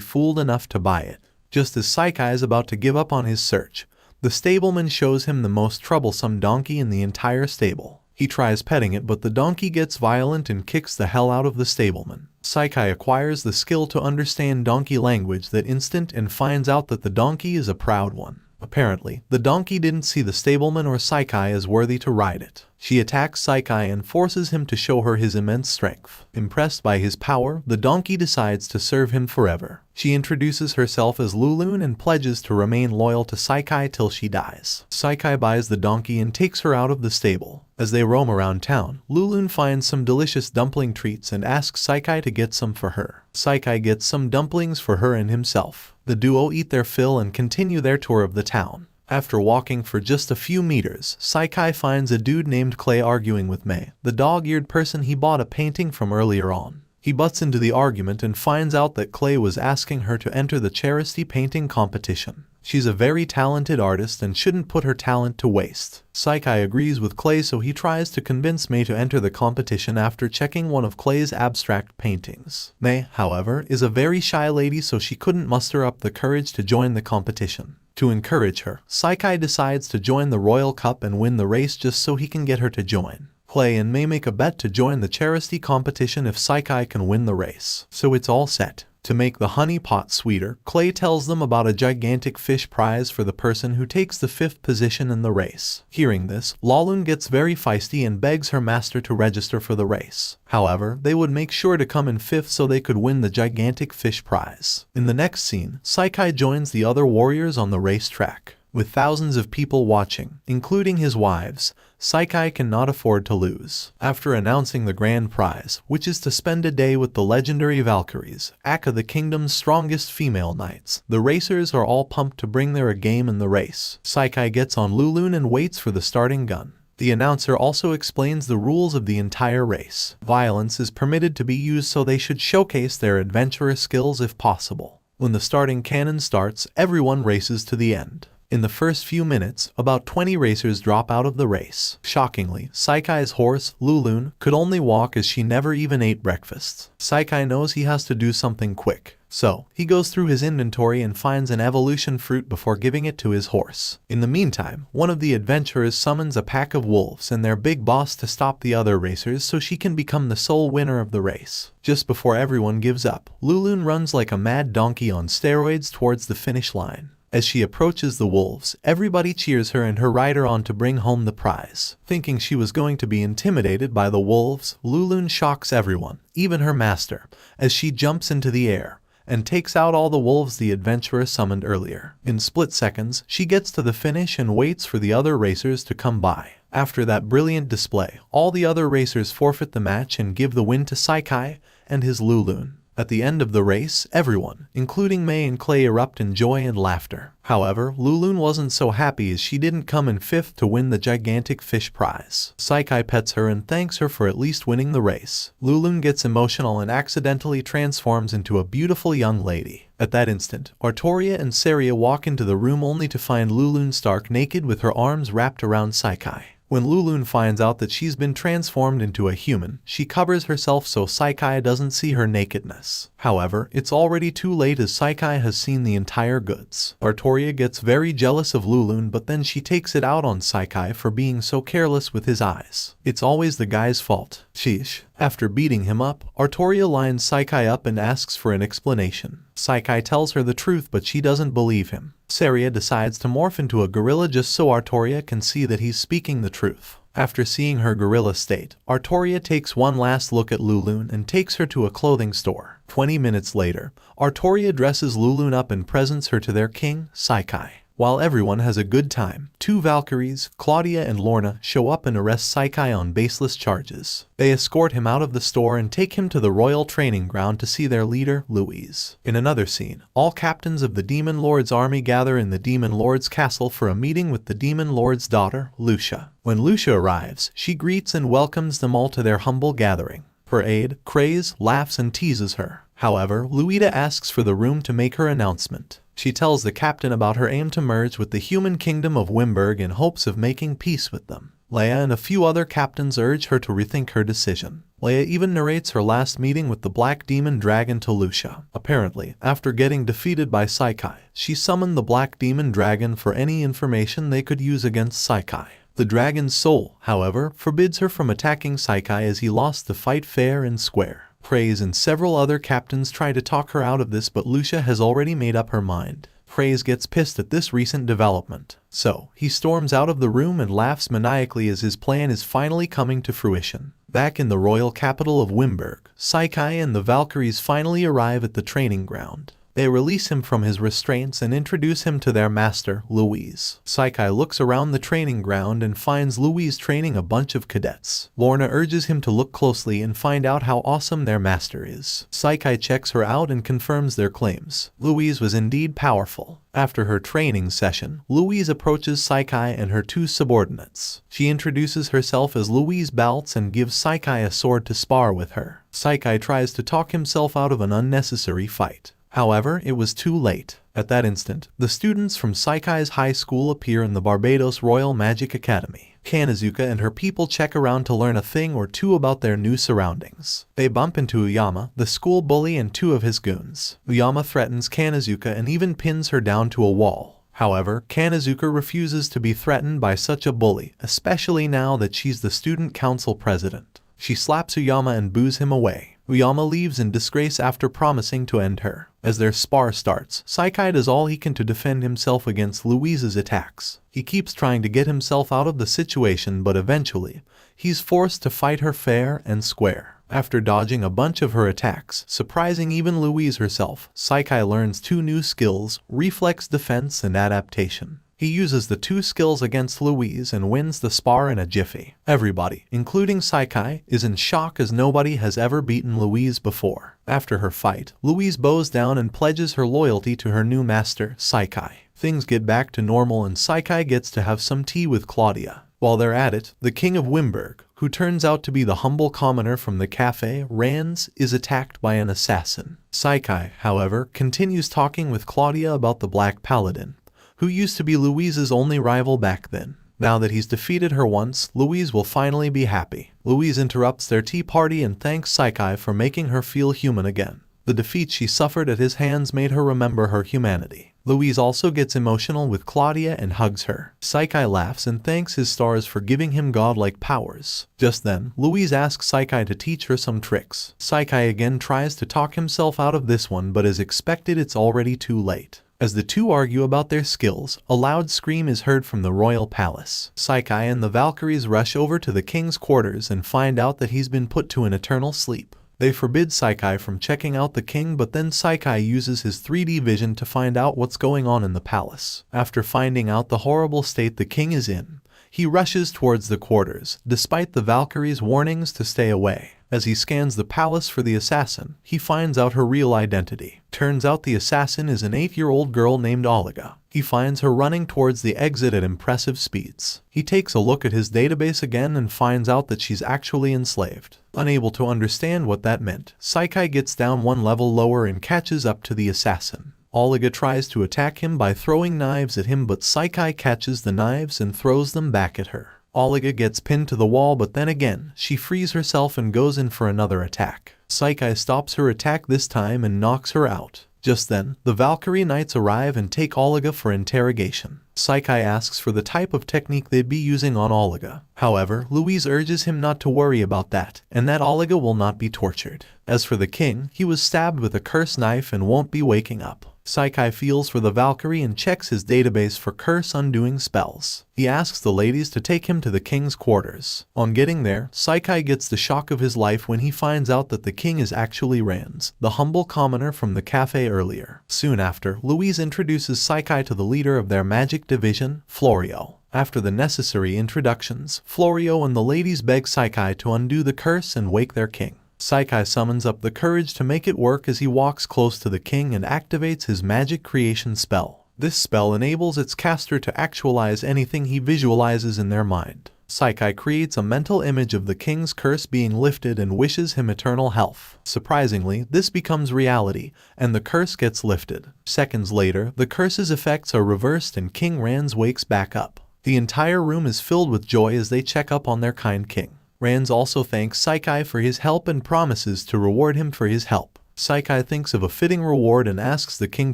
S1: fooled enough to buy it. Just as Saikai is about to give up on his search, the stableman shows him the most troublesome donkey in the entire stable. He tries petting it, but the donkey gets violent and kicks the hell out of the stableman. Saikai acquires the skill to understand donkey language that instant and finds out that the donkey is a proud one. Apparently, the donkey didn't see the stableman or Saikai as worthy to ride it. She attacks Saikai and forces him to show her his immense strength. Impressed by his power, the donkey decides to serve him forever. She introduces herself as Lulun and pledges to remain loyal to Saikai till she dies. Saikai buys the donkey and takes her out of the stable. As they roam around town, Lulun finds some delicious dumpling treats and asks Saikai to get some for her. Saikai gets some dumplings for her and himself. The duo eat their fill and continue their tour of the town. After walking for just a few meters, Saikai finds a dude named Clay arguing with Mei, the dog-eared person he bought a painting from earlier on. He butts into the argument and finds out that Clay was asking her to enter the charity painting competition. She's a very talented artist and shouldn't put her talent to waste. Saikai agrees with Clay, so he tries to convince Mei to enter the competition after checking one of Clay's abstract paintings. Mei, however, is a very shy lady, so she couldn't muster up the courage to join the competition. To encourage her, Saikai decides to join the Royal Cup and win the race just so he can get her to join. Clay and Mei make a bet to join the charity competition if Saikai can win the race. So it's all set. To make the honey pot sweeter, Clay tells them about a gigantic fish prize for the person who takes the 5th position in the race. Hearing this, Lulun gets very feisty and begs her master to register for the race. However, they would make sure to come in 5th so they could win the gigantic fish prize. In the next scene, Saikai joins the other warriors on the racetrack. With thousands of people watching, including his wives, Saikai cannot afford to lose. After announcing the grand prize, which is to spend a day with the legendary Valkyries, Aka the kingdom's strongest female knights, the racers are all pumped to bring their A game in the race. Saikai gets on Lulun and waits for the starting gun. The announcer also explains the rules of the entire race. Violence is permitted to be used, so they should showcase their adventurous skills if possible. When the starting cannon starts, everyone races to the end. In the first few minutes, about 20 racers drop out of the race. Shockingly, Saikai's horse, Lulun, could only walk as she never even ate breakfast. Saikai knows he has to do something quick. So, he goes through his inventory and finds an evolution fruit before giving it to his horse. In the meantime, one of the adventurers summons a pack of wolves and their big boss to stop the other racers so she can become the sole winner of the race. Just before everyone gives up, Lulun runs like a mad donkey on steroids towards the finish line. As she approaches the wolves, everybody cheers her and her rider on to bring home the prize. Thinking she was going to be intimidated by the wolves, Lulun shocks everyone, even her master, as she jumps into the air and takes out all the wolves the adventurer summoned earlier. In split seconds, she gets to the finish and waits for the other racers to come by. After that brilliant display, all the other racers forfeit the match and give the win to Saikai and his Lulun. At the end of the race, everyone, including Mei and Clay, erupt in joy and laughter. However, Lulun wasn't so happy as she didn't come in 5th to win the gigantic fish prize. Saikai pets her and thanks her for at least winning the race. Lulun gets emotional and accidentally transforms into a beautiful young lady. At that instant, Artoria and Saria walk into the room only to find Lulun stark naked with her arms wrapped around Saikai. When Lulun finds out that she's been transformed into a human, she covers herself so Saikai doesn't see her nakedness. However, it's already too late as Saikai has seen the entire goods. Artoria gets very jealous of Lulun, but then she takes it out on Saikai for being so careless with his eyes. It's always the guy's fault. Sheesh. After beating him up, Artoria lines Saikai up and asks for an explanation. Saikai tells her the truth, but she doesn't believe him. Saria decides to morph into a gorilla just so Artoria can see that he's speaking the truth. After seeing her gorilla state, Artoria takes one last look at Lulun and takes her to a clothing store. 20 minutes later, Artoria dresses Lulun up and presents her to their king, Saikai. While everyone has a good time, two Valkyries, Claudia and Lorna, show up and arrest Saikai on baseless charges. They escort him out of the store and take him to the royal training ground to see their leader, Louise. In another scene, all captains of the Demon Lord's army gather in the Demon Lord's castle for a meeting with the Demon Lord's daughter, Lucia. When Lucia arrives, she greets and welcomes them all to their humble gathering. For aid, Craze laughs and teases her. However, Luida asks for the room to make her announcement. She tells the captain about her aim to merge with the human kingdom of Wimberg in hopes of making peace with them. Leia and a few other captains urge her to rethink her decision. Leia even narrates her last meeting with the Black Demon Dragon to Lucia. Apparently, after getting defeated by Saikai, she summoned the Black Demon Dragon for any information they could use against Saikai. The dragon's soul, however, forbids her from attacking Saikai as he lost the fight fair and square. Praise and several other captains try to talk her out of this, but Lucia has already made up her mind. Praise gets pissed at this recent development, so he storms out of the room and laughs maniacally as his plan is finally coming to fruition. Back in the royal capital of Wimberg, Saikai and the Valkyries finally arrive at the training ground. They release him from his restraints and introduce him to their master, Louise. Saikai looks around the training ground and finds Louise training a bunch of cadets. Lorna urges him to look closely and find out how awesome their master is. Saikai checks her out and confirms their claims. Louise was indeed powerful. After her training session, Louise approaches Saikai and her two subordinates. She introduces herself as Louise Baltz and gives Saikai a sword to spar with her. Saikai tries to talk himself out of an unnecessary fight. However, it was too late. At that instant, the students from Saikai's high school appear in the Barbados Royal Magic Academy. Kanazuka and her people check around to learn a thing or two about their new surroundings. They bump into Uyama, the school bully, and two of his goons. Uyama threatens Kanazuka and even pins her down to a wall. However, Kanazuka refuses to be threatened by such a bully, especially now that she's the student council president. She slaps Uyama and boos him away. Uyama leaves in disgrace after promising to end her. As their spar starts, Saikai does all he can to defend himself against Louise's attacks. He keeps trying to get himself out of the situation, but eventually, he's forced to fight her fair and square. After dodging a bunch of her attacks, surprising even Louise herself, Saikai learns two new skills: reflex defense and adaptation. He uses the two skills against Louise and wins the spar in a jiffy. Everybody, including Saikai, is in shock as nobody has ever beaten Louise before. After her fight, Louise bows down and pledges her loyalty to her new master, Saikai. Things get back to normal and Saikai gets to have some tea with Claudia. While they're at it, the king of Wimberg, who turns out to be the humble commoner from the cafe, Rands, is attacked by an assassin. Saikai, however, continues talking with Claudia about the Black Paladin, who used to be Louise's only rival back then. Now that he's defeated her once, Louise will finally be happy. Louise interrupts their tea party and thanks Saikai for making her feel human again. The defeat she suffered at his hands made her remember her humanity. Louise also gets emotional with Claudia and hugs her. Saikai laughs and thanks his stars for giving him godlike powers. Just then, Louise asks Saikai to teach her some tricks. Saikai again tries to talk himself out of this one, but as expected, it's already too late. As the two argue about their skills, a loud scream is heard from the royal palace. Saikai and the Valkyries rush over to the king's quarters and find out that he's been put to an eternal sleep. They forbid Saikai from checking out the king, but then Saikai uses his 3D vision to find out what's going on in the palace. After finding out the horrible state the king is in, he rushes towards the quarters, despite the Valkyries' warnings to stay away. As he scans the palace for the assassin, he finds out her real identity. Turns out the assassin is an 8-year-old girl named Olga. He finds her running towards the exit at impressive speeds. He takes a look at his database again and finds out that she's actually enslaved. Unable to understand what that meant, Saikai gets down one level lower and catches up to the assassin. Olga tries to attack him by throwing knives at him, but Saikai catches the knives and throws them back at her. Olga gets pinned to the wall, but then again, she frees herself and goes in for another attack. Saikai stops her attack this time and knocks her out. Just then, the Valkyrie Knights arrive and take Olga for interrogation. Saikai asks for the type of technique they'd be using on Olga. However, Louise urges him not to worry about that, and that Olga will not be tortured. As for the king, he was stabbed with a cursed knife and won't be waking up. Saikai feels for the Valkyrie and checks his database for curse-undoing spells. He asks the ladies to take him to the king's quarters. On getting there, Saikai gets the shock of his life when he finds out that the king is actually Rans, the humble commoner from the cafe earlier. Soon after, Louise introduces Saikai to the leader of their magic division, Florio. After the necessary introductions, Florio and the ladies beg Saikai to undo the curse and wake their king. Saikai summons up the courage to make it work as he walks close to the king and activates his magic creation spell. This spell enables its caster to actualize anything he visualizes in their mind. Saikai creates a mental image of the king's curse being lifted and wishes him eternal health. Surprisingly, this becomes reality, and the curse gets lifted. Seconds later, the curse's effects are reversed and King Rans wakes back up. The entire room is filled with joy as they check up on their kind king. Rans also thanks Saikai for his help and promises to reward him for his help. Saikai thinks of a fitting reward and asks the king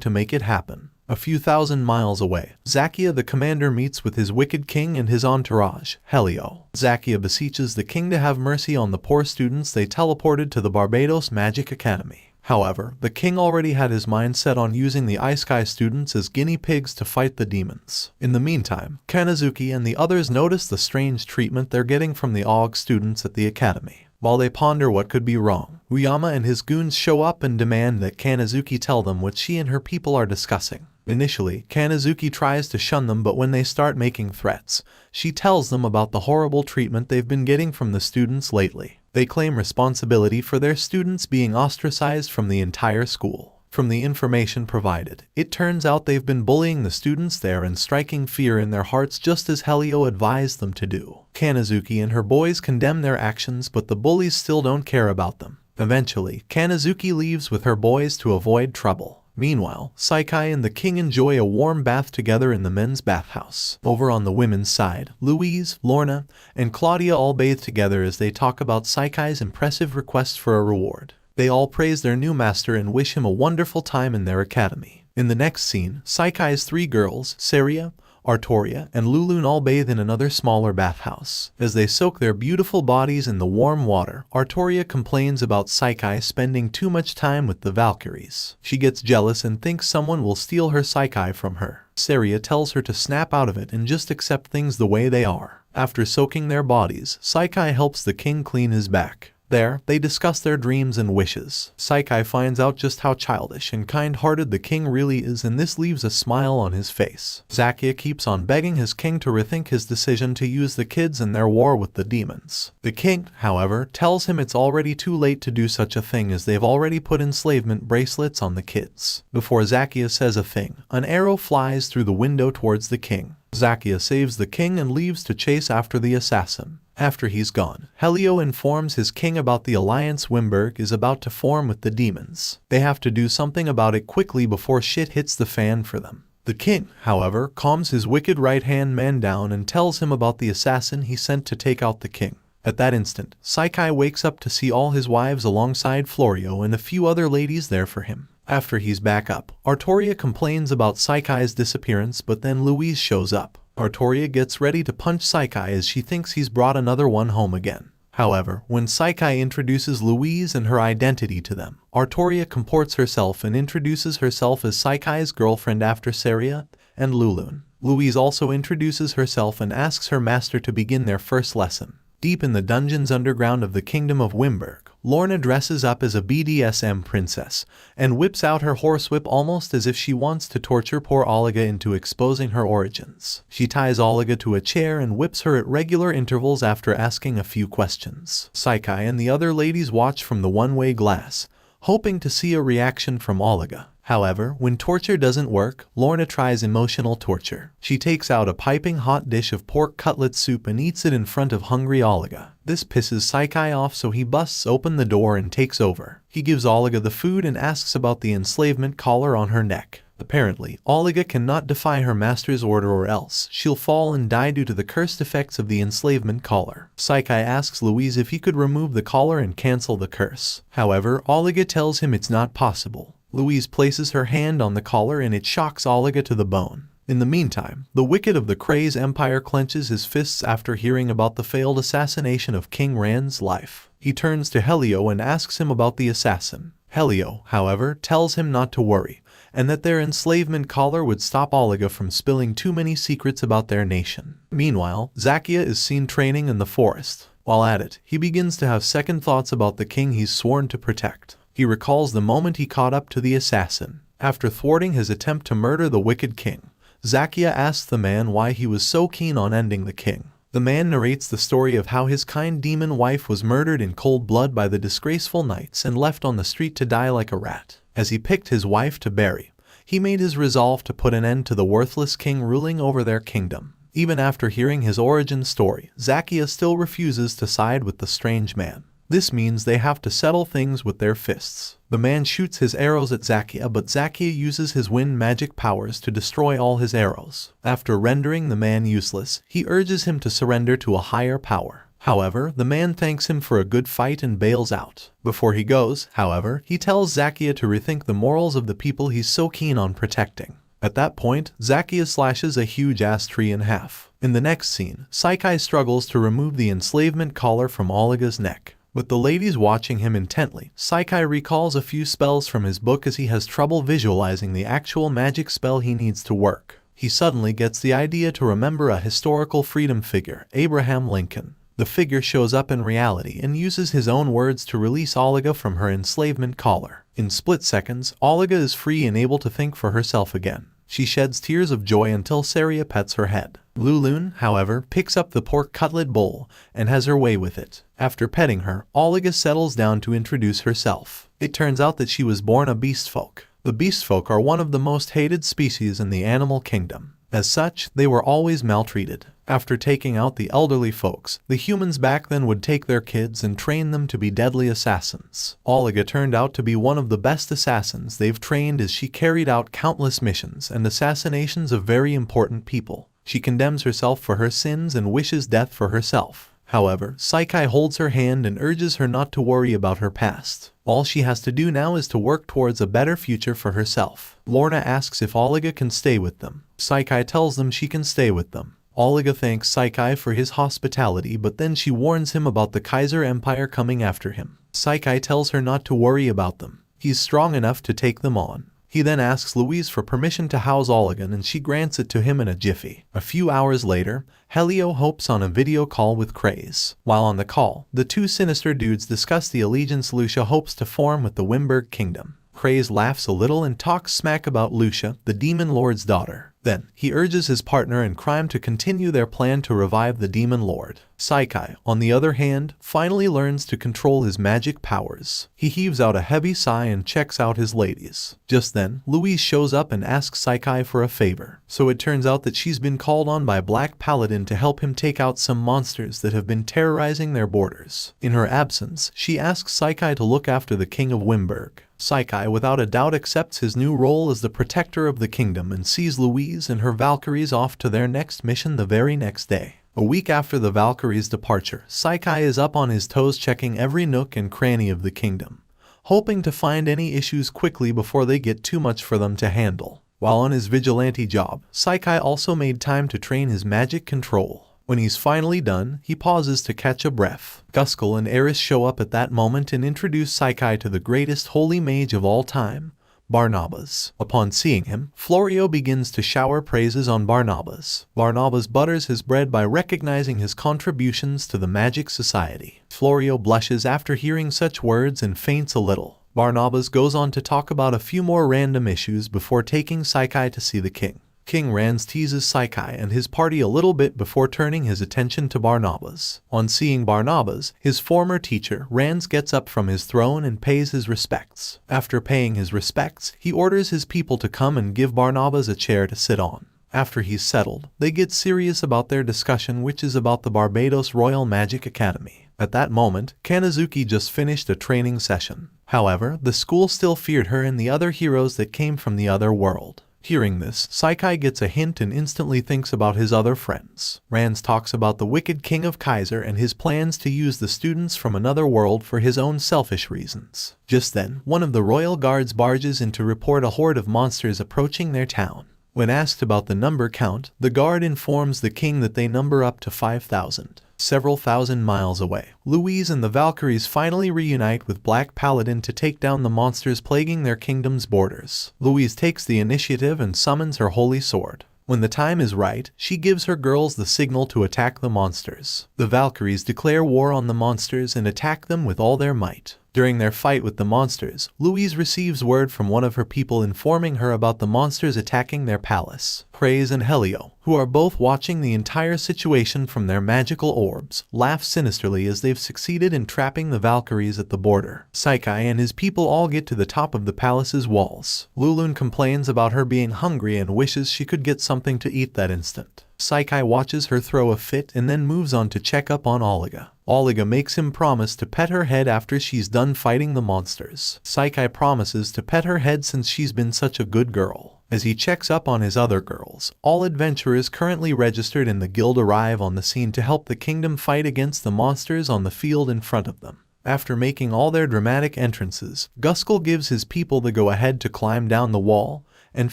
S1: to make it happen. A few thousand miles away, Zakia the commander meets with his wicked king and his entourage, Helio. Zakia beseeches the king to have mercy on the poor students they teleported to the Barbados Magic Academy. However, the king already had his mind set on using the isekai students as guinea pigs to fight the demons. In the meantime, Kanazuki and the others notice the strange treatment they're getting from the AUG students at the academy. While they ponder what could be wrong, Uyama and his goons show up and demand that Kanazuki tell them what she and her people are discussing. Initially, Kanazuki tries to shun them, but when they start making threats, she tells them about the horrible treatment they've been getting from the students lately. They claim responsibility for their students being ostracized from the entire school. From the information provided, it turns out they've been bullying the students there and striking fear in their hearts just as Helio advised them to do. Kanazuki and her boys condemn their actions, but the bullies still don't care about them. Eventually, Kanazuki leaves with her boys to avoid trouble. Meanwhile, Saikai and the king enjoy a warm bath together in the men's bathhouse. Over on the women's side, Louise, Lorna, and Claudia all bathe together as they talk about Saikai's impressive request for a reward. They all praise their new master and wish him a wonderful time in their academy. In the next scene, Saikai's three girls, Saria, Artoria, and Lulun all bathe in another smaller bathhouse. As they soak their beautiful bodies in the warm water, Artoria complains about Saikai spending too much time with the Valkyries. She gets jealous and thinks someone will steal her Saikai from her. Saria tells her to snap out of it and just accept things the way they are. After soaking their bodies, Saikai helps the king clean his back. There, they discuss their dreams and wishes. Saikai finds out just how childish and kind-hearted the king really is, and this leaves a smile on his face. Zakia keeps on begging his king to rethink his decision to use the kids in their war with the demons. The king, however, tells him it's already too late to do such a thing as they've already put enslavement bracelets on the kids. Before Zakia says a thing, an arrow flies through the window towards the king. Zakia saves the king and leaves to chase after the assassin. After he's gone, Helio informs his king about the alliance Wimberg is about to form with the demons. They have to do something about it quickly before shit hits the fan for them. The king, however, calms his wicked right-hand man down and tells him about the assassin he sent to take out the king. At that instant, Saikai wakes up to see all his wives alongside Florio and a few other ladies there for him. After he's back up, Artoria complains about Saikai's disappearance, but then Louise shows up. Artoria gets ready to punch Saikai as she thinks he's brought another one home again. However, when Saikai introduces Louise and her identity to them, Artoria comports herself and introduces herself as Saikai's girlfriend after Saria and Lulun. Louise also introduces herself and asks her master to begin their first lesson. Deep in the dungeons underground of the kingdom of Wimberg, Lorna dresses up as a BDSM princess and whips out her horsewhip almost as if she wants to torture poor Oliga into exposing her origins. She ties Oliga to a chair and whips her at regular intervals after asking a few questions. Saikai and the other ladies watch from the one-way glass, hoping to see a reaction from Oliga. However, when torture doesn't work, Lorna tries emotional torture. She takes out a piping hot dish of pork cutlet soup and eats it in front of hungry Oliga. This pisses Saikai off, so he busts open the door and takes over. He gives Oliga the food and asks about the enslavement collar on her neck. Apparently, Oliga cannot defy her master's order or else she'll fall and die due to the cursed effects of the enslavement collar. Saikai asks Louise if he could remove the collar and cancel the curse. However, Oliga tells him it's not possible. Louise places her hand on the collar and it shocks Oliga to the bone. In the meantime, the wicked of the Craze Empire clenches his fists after hearing about the failed assassination of King Rand's life. He turns to Helio and asks him about the assassin. Helio, however, tells him not to worry, and that their enslavement collar would stop Olga from spilling too many secrets about their nation. Meanwhile, Zakia is seen training in the forest. While at it, he begins to have second thoughts about the king he's sworn to protect. He recalls the moment he caught up to the assassin. After thwarting his attempt to murder the wicked king, Zakia asks the man why he was so keen on ending the king. The man narrates the story of how his kind demon wife was murdered in cold blood by the disgraceful knights and left on the street to die like a rat. As he picked his wife to bury, he made his resolve to put an end to the worthless king ruling over their kingdom. Even after hearing his origin story, Zakia still refuses to side with the strange man. This means they have to settle things with their fists. The man shoots his arrows at Zakia, but Zakia uses his wind magic powers to destroy all his arrows. After rendering the man useless, he urges him to surrender to a higher power. However, the man thanks him for a good fight and bails out. Before he goes, however, he tells Zakia to rethink the morals of the people he's so keen on protecting. At that point, Zakia slashes a huge-ass tree in half. In the next scene, Saikai struggles to remove the enslavement collar from Olga's neck. With the ladies watching him intently, Saikai recalls a few spells from his book as he has trouble visualizing the actual magic spell he needs to work. He suddenly gets the idea to remember a historical freedom figure, Abraham Lincoln. The figure shows up in reality and uses his own words to release Olga from her enslavement collar. In split seconds, Olga is free and able to think for herself again. She sheds tears of joy until Saria pets her head. Lulun, however, picks up the pork cutlet bowl and has her way with it. After petting her, Olga settles down to introduce herself. It turns out that she was born a beast folk. The beast folk are one of the most hated species in the animal kingdom. As such, they were always maltreated. After taking out the elderly folks, the humans back then would take their kids and train them to be deadly assassins. Olga turned out to be one of the best assassins they've trained as she carried out countless missions and assassinations of very important people. She condemns herself for her sins and wishes death for herself. However, Saikai holds her hand and urges her not to worry about her past. All she has to do now is to work towards a better future for herself. Lorna asks if Olga can stay with them. Saikai tells them she can stay with them. Olga thanks Saikai for his hospitality, but then she warns him about the Kaiser Empire coming after him. Saikai tells her not to worry about them. He's strong enough to take them on. He then asks Louise for permission to house Olga, and she grants it to him in a jiffy. A few hours later, Helio hopes on a video call with Craze. While on the call, the two sinister dudes discuss the allegiance Lucia hopes to form with the Wimberg Kingdom. Craze laughs a little and talks smack about Lucia, the Demon Lord's daughter. Then, he urges his partner in crime to continue their plan to revive the Demon Lord. Saikai, on the other hand, finally learns to control his magic powers. He heaves out a heavy sigh and checks out his ladies. Just then, Louise shows up and asks Saikai for a favor. So it turns out that she's been called on by Black Paladin to help him take out some monsters that have been terrorizing their borders. In her absence, she asks Saikai to look after the King of Wimberg. Saikai without a doubt accepts his new role as the protector of the kingdom and sees Louise and her Valkyries off to their next mission the very next day. A week after the Valkyries' departure, Saikai is up on his toes checking every nook and cranny of the kingdom, hoping to find any issues quickly before they get too much for them to handle. While on his vigilante job, Saikai also made time to train his magic control. When he's finally done, he pauses to catch a breath. Guskel and Eris show up at that moment and introduce Saikai to the greatest holy mage of all time, Barnabas. Upon seeing him, Florio begins to shower praises on Barnabas. Barnabas butters his bread by recognizing his contributions to the Magic Society. Florio blushes after hearing such words and faints a little. Barnabas goes on to talk about a few more random issues before taking Saikai to see the king. King Rans teases Saikai and his party a little bit before turning his attention to Barnabas. On seeing Barnabas, his former teacher, Rans gets up from his throne and pays his respects. After paying his respects, he orders his people to come and give Barnabas a chair to sit on. After he's settled, they get serious about their discussion, which is about the Barbados Royal Magic Academy. At that moment, Kanazuki just finished a training session. However, the school still feared her and the other heroes that came from the other world. Hearing this, Saikai gets a hint and instantly thinks about his other friends. Rans talks about the wicked king of Kaiser and his plans to use the students from another world for his own selfish reasons. Just then, one of the royal guards barges in to report a horde of monsters approaching their town. When asked about the number count, the guard informs the king that they number up to 5,000. Several thousand miles away, Louise and the Valkyries finally reunite with Black Paladin to take down the monsters plaguing their kingdom's borders. Louise takes the initiative and summons her holy sword. When the time is right, she gives her girls the signal to attack the monsters. The Valkyries declare war on the monsters and attack them with all their might. During their fight with the monsters, Louise receives word from one of her people informing her about the monsters attacking their palace. Praise and Helio, who are both watching the entire situation from their magical orbs, laugh sinisterly as they've succeeded in trapping the Valkyries at the border. Saikai and his people all get to the top of the palace's walls. Lulun complains about her being hungry and wishes she could get something to eat that instant. Saikai watches her throw a fit and then moves on to check up on Oliga. Oliga makes him promise to pet her head after she's done fighting the monsters. Saikai promises to pet her head since she's been such a good girl. As he checks up on his other girls, all adventurers currently registered in the guild arrive on the scene to help the kingdom fight against the monsters on the field in front of them. After making all their dramatic entrances, Guskel gives his people the go-ahead to climb down the wall and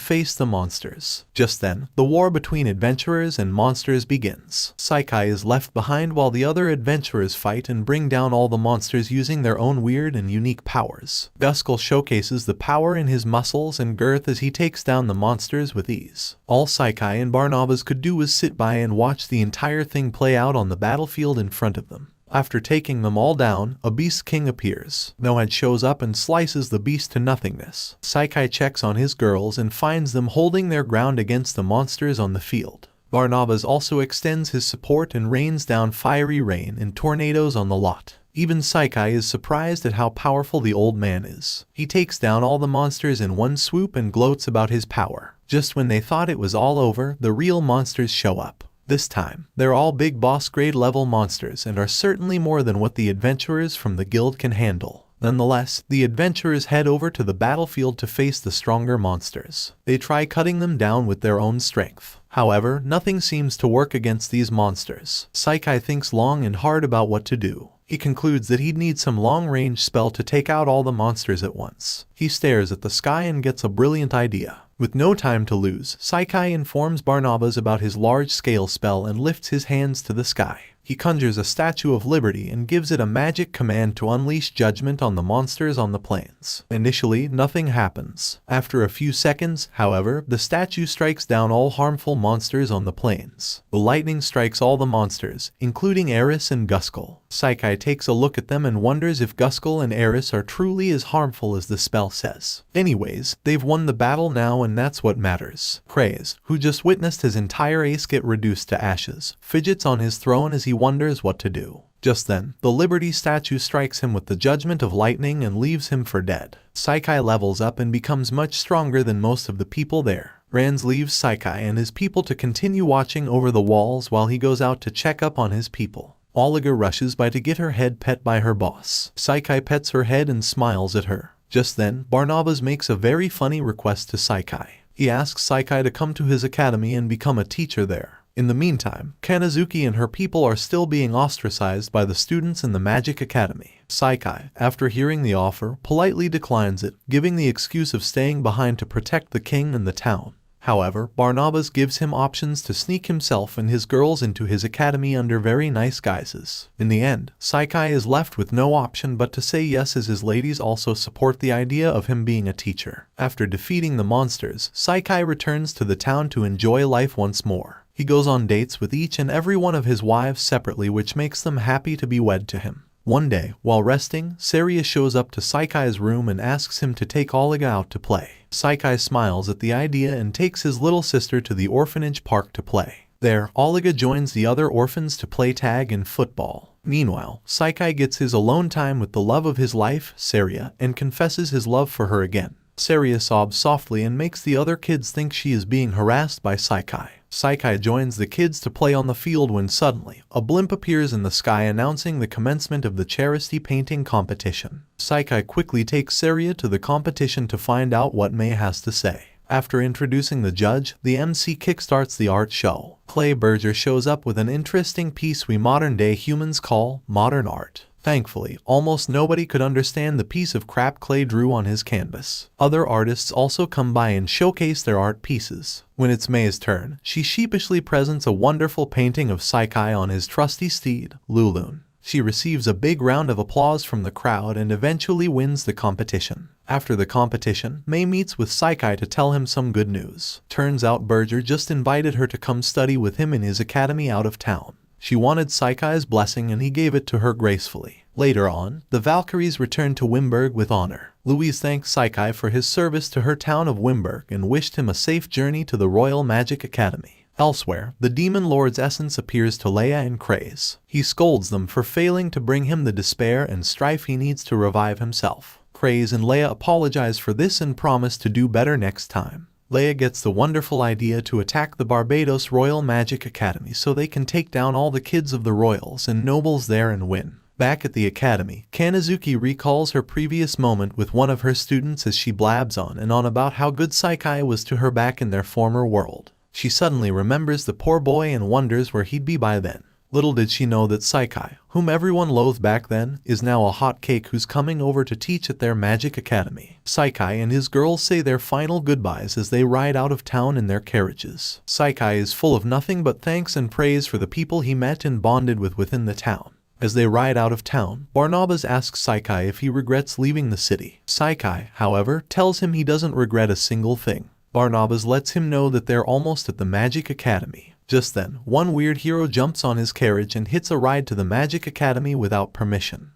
S1: face the monsters. Just then, the war between adventurers and monsters begins. Saikai is left behind while the other adventurers fight and bring down all the monsters using their own weird and unique powers. Guskel showcases the power in his muscles and girth as he takes down the monsters with ease. All Saikai and Barnabas could do was sit by and watch the entire thing play out on the battlefield in front of them. After taking them all down, a Beast King appears. Noad shows up and slices the beast to nothingness. Saikai checks on his girls and finds them holding their ground against the monsters on the field. Barnabas also extends his support and rains down fiery rain and tornadoes on the lot. Even Saikai is surprised at how powerful the old man is. He takes down all the monsters in one swoop and gloats about his power. Just when they thought it was all over, the real monsters show up. This time, they're all big boss grade level monsters and are certainly more than what the adventurers from the guild can handle. Nonetheless, the adventurers head over to the battlefield to face the stronger monsters. They try cutting them down with their own strength. However, nothing seems to work against these monsters. Saikai thinks long and hard about what to do. He concludes that he'd need some long-range spell to take out all the monsters at once. He stares at the sky and gets a brilliant idea. With no time to lose, Saikai informs Barnabas about his large-scale spell and lifts his hands to the sky. He conjures a Statue of Liberty and gives it a magic command to unleash judgment on the monsters on the plains. Initially, nothing happens. After a few seconds, however, the statue strikes down all harmful monsters on the plains. The lightning strikes all the monsters, including Eris and Guskel. Saikai takes a look at them and wonders if Guskel and Eris are truly as harmful as the spell says. Anyways, they've won the battle now and that's what matters. Praise, who just witnessed his entire ace get reduced to ashes, fidgets on his throne as he wonders what to do. Just then, the Liberty statue strikes him with the judgment of lightning and leaves him for dead. Saikai levels up and becomes much stronger than most of the people there. Ranz leaves Saikai and his people to continue watching over the walls while he goes out to check up on his people. Oliga rushes by to get her head pet by her boss. Saikai pets her head and smiles at her. Just then, Barnabas makes a very funny request to Saikai. He asks Saikai to come to his academy and become a teacher there. In the meantime, Kanazuki and her people are still being ostracized by the students in the Magic Academy. Saikai, after hearing the offer, politely declines it, giving the excuse of staying behind to protect the king and the town. However, Barnabas gives him options to sneak himself and his girls into his academy under very nice guises. In the end, Saikai is left with no option but to say yes as his ladies also support the idea of him being a teacher. After defeating the monsters, Saikai returns to the town to enjoy life once more. He goes on dates with each and every one of his wives separately, which makes them happy to be wed to him. One day, while resting, Saria shows up to Saikai's room and asks him to take Oliga out to play. Saikai smiles at the idea and takes his little sister to the orphanage park to play. There, Oliga joins the other orphans to play tag and football. Meanwhile, Saikai gets his alone time with the love of his life, Saria, and confesses his love for her again. Saria sobs softly and makes the other kids think she is being harassed by Saikai. Saikai joins the kids to play on the field when suddenly, a blimp appears in the sky announcing the commencement of the charity painting competition. Saikai quickly takes Saria to the competition to find out what May has to say. After introducing the judge, the MC kickstarts the art show. Clay Berger shows up with an interesting piece we modern-day humans call modern art. Thankfully, almost nobody could understand the piece of crap Clay drew on his canvas. Other artists also come by and showcase their art pieces. When it's Mei's turn, she sheepishly presents a wonderful painting of Saikai on his trusty steed, Lulun. She receives a big round of applause from the crowd and eventually wins the competition. After the competition, Mei meets with Saikai to tell him some good news. Turns out Berger just invited her to come study with him in his academy out of town. She wanted Saikai's blessing and he gave it to her gracefully. Later on, the Valkyries returned to Wimberg with honor. Louise thanked Saikai for his service to her town of Wimberg and wished him a safe journey to the Royal Magic Academy. Elsewhere, the Demon Lord's essence appears to Leia and Craze. He scolds them for failing to bring him the despair and strife he needs to revive himself. Craze and Leia apologize for this and promise to do better next time. Leia gets the wonderful idea to attack the Barbados Royal Magic Academy so they can take down all the kids of the royals and nobles there and win. Back at the academy, Kanazuki recalls her previous moment with one of her students as she blabs on and on about how good Saikai was to her back in their former world. She suddenly remembers the poor boy and wonders where he'd be by then. Little did she know that Saikai, whom everyone loathed back then, is now a hot cake who's coming over to teach at their magic academy. Saikai and his girls say their final goodbyes as they ride out of town in their carriages. Saikai is full of nothing but thanks and praise for the people he met and bonded with within the town. As they ride out of town, Barnabas asks Saikai if he regrets leaving the city. Saikai, however, tells him he doesn't regret a single thing. Barnabas lets him know that they're almost at the Magic Academy. Just then, one weird hero jumps on his carriage and hits a ride to the Magic Academy without permission.